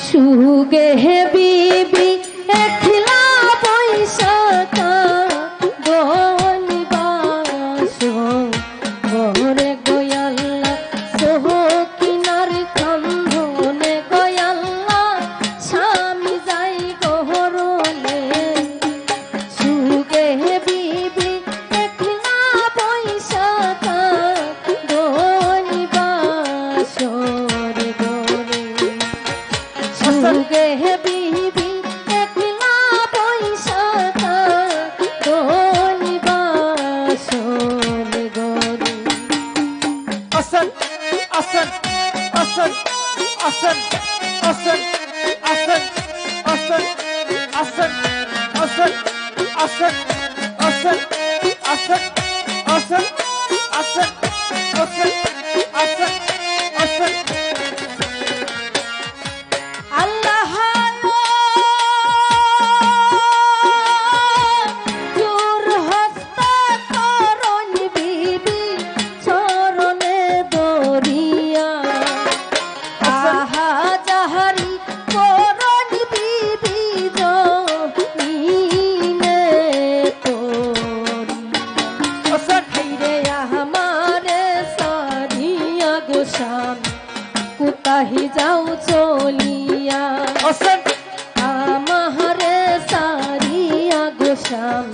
সুগে হে বিবি একলা বৈশাখা বনবাস ওরে গোয়াল্লা সোহ কিনার খন্ধনে গোয়াল্লা স্বামী যাই গহরলে সুগে হে বিবি একলা বৈশাখা বনবাস রে গোরে সুগে হে বিবি একলা বৈশাখা বনবাস রে গোরে Asan, asan, asan, asan, asan, asan, asan, asan, asan, asan, asan, asan, asan, asan, asan, asan, asan. আল্লাহ জোর হস্ত করণ বিবি চরণে দরিয়া আহা যাহারি করণ বিবি জমিনে তোরিয়া Asan, হাইরে আমারে সারিয়া গোসাম কোথাহি যাও চলিয়া asan, আমারে সারিয়া গোসাম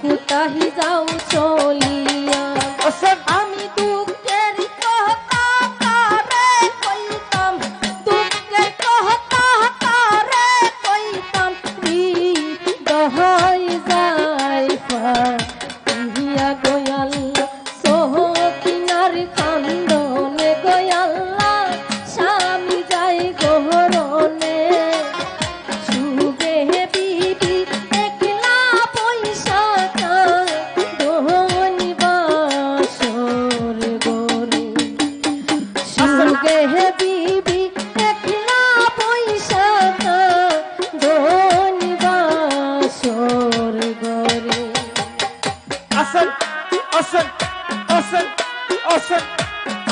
কোথাহি যাও চলিয়া asan, আমি দুঃখের কথা কারে কইতাম দুঃখের কথা কারে কইতাম হৃদয় যায় ফাটিয়া গোয়াল্লা সোহ কিনার কান্দনে গোয়াল্লা স্বামী যায় গহরনে সুগে হে বিবি একলা বৈশাখা বনবাস রে গোরে সুগে হে বিবি একলা বৈশাখা বনবাস রে গোরে asan, asan, asan, asan,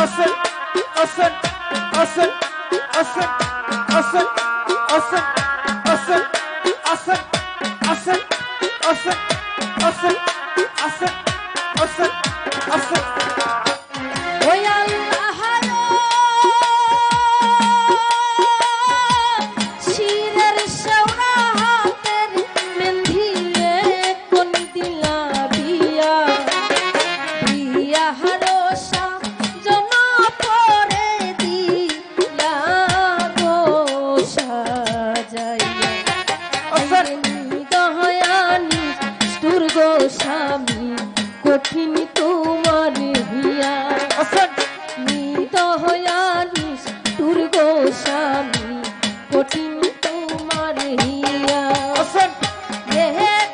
asan, asan, asan, asan, asan, asan, asan, asan, asan, asan, asan, asan, asan, asan. ওই আল্লাহ শিরের শেওড়া হাতের মেহেন্দিয়ে কোন দিলা বিয়া বিয়া হারসা জন পরে দিলা গো সাজাইয়া দহয়ানি স্টুর গো স্বামী কঠিন তোমার হিয়া Asan, দহয়ানি স্টুর গো স্বামী কঠিন তোমার হিয়া asan, এ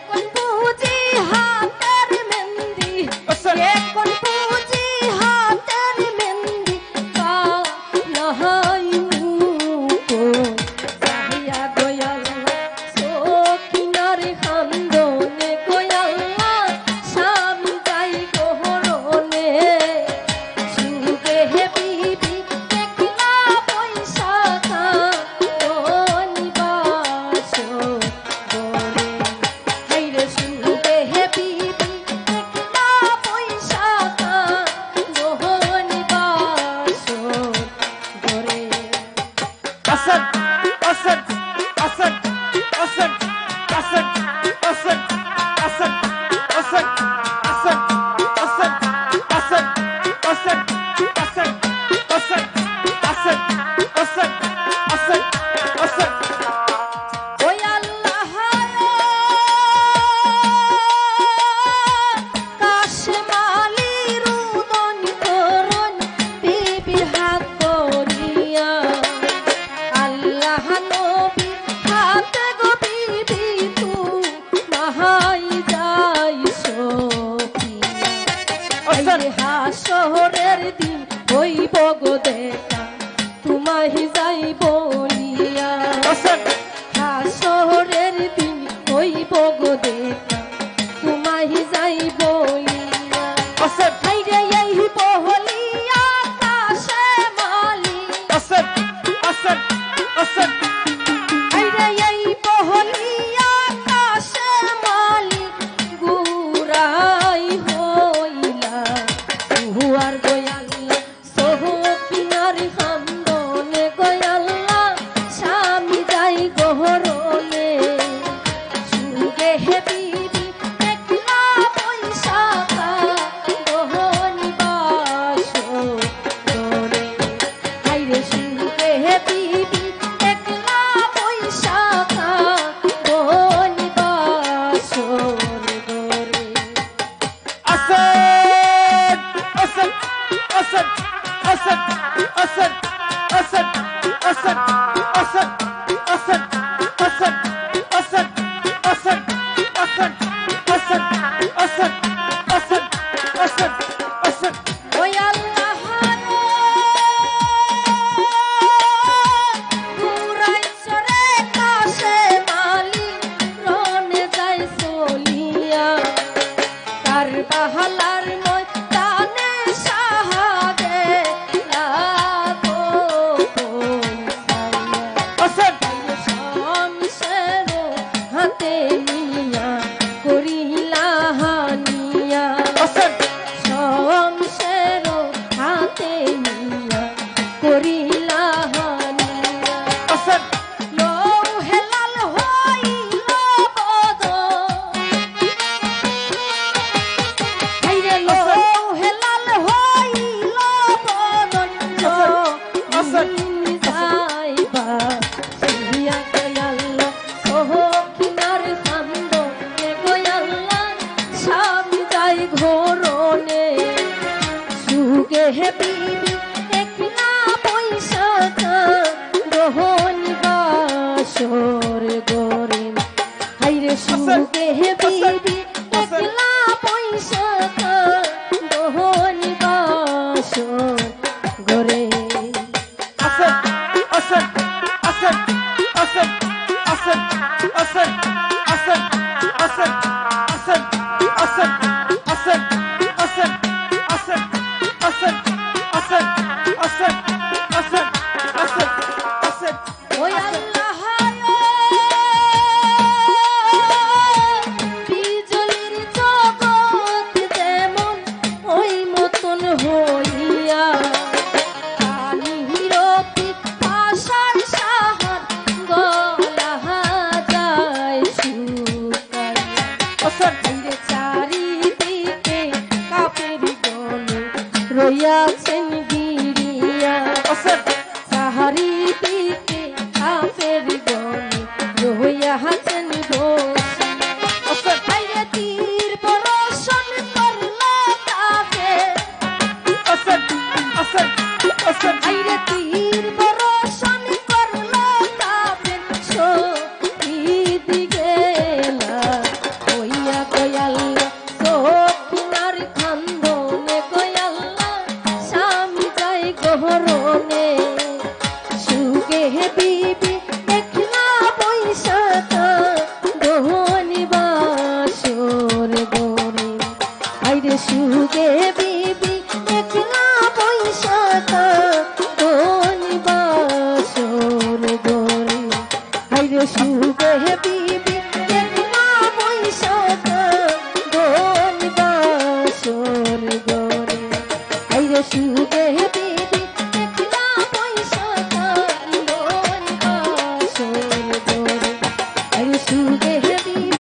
কোন বুঝি হাতের মেহেন্দি asan, এ কোন বুঝি হাতের মেহেন্দি কালাই মুকো সাহিয়া গোয়াল্লা সকিনার খান্দনে গোয়াল্লা স্বামী যাই গহরনে সুগে হে বিবি একলা বৈশাখা বনবাস গোরে হাইরে সুগে হে বিবি একলা বৈশাখা বনবাস গোরে asan, asan, asan, asan, asan, asan, asan, asan, asan, asan, asan, asan, asan, asan, asan, asan, asan, asan. ওই আল্লাহ কাশমালি রুদন করন বিবি হাত করিয়া আল্লাহ নবী হাত গো বিবি তু মাহাই যাই সখিয়া Asan, এই হাসরের দিন হইব গো দেখা তোমায় যাই বলিয়া asan, হাসরের দিন হইব গো দেখা তোমায় যাই বলিয়া asan, হাইরে এই বহলিয়া কাশে মালি asan, asan, asan, Asad, Asad, Asad, Asad, Asad, Asad, Asad, Asad, Asad, Asad, Asad. ওই আল্লাহ পুরাইছরে কাশে মালি রনে যাই চলিয়া কার বাহালার ময়দানে শাহাদে লাগো Asad, শামশেরো হাতে নিয়া করিলা হানিয়া Asad, শামশেরো হাতে নিয়া করিলা হানিয়া Asad, লৌহে লাল হইল বদন হাইরে লৌহে লাল হইল বদন Asad, যাইবা সিয়া গয়াল্লা কিনার খান্দ গয়াল্লা স্বামী যাই ঘরনে সুগে হে বিবি একলা পয়সা রোহন বাসর গরে হাইরে সুগে হে বিবি একলা পয়সা রোহন বাসর গরে Asad, Asad, Asad, Asad, Asad, Asad, Asad, Asad, Asad, Asad, Asad, Asad, Asad, Asad, Asad, Asad, Asad, Asad, Asad. ওই আল্লাহ বিজলির জগৎ যেমন ওই মতন হইয়া কালিরতি আশার সাহার গলা যায় শুকাইয়া Asad, হাইরে চারিদিকে কাপের গলে রইয়াছেন গিরিয়া Asad, সাহারি দিকে কাপের গলে রইয়াছেন বসি Asad, হাইরে তীর বর্ষণ করলো কাফে Asad, Asad, Asad. হাইরে তীর বর্ষণ করলো কাফে শহীদ গেলা কইয়া কয়াল্লা সখিনার খান্দনে কয়াল্লা স্বামী যাই গহরনে সুগে হে বিবি একলা পয়সা দোহনি বাসর গরে হাইরে সুগে বিবি একলা পয়সা দোহনি বাসর গরে হাইরে সুগে বিবি একলা পয়সা দোহনি বাসর গরে হাইরে সুগে বিবি একলা পয়সা দোহনি বাসর গরে হাইরে সুগে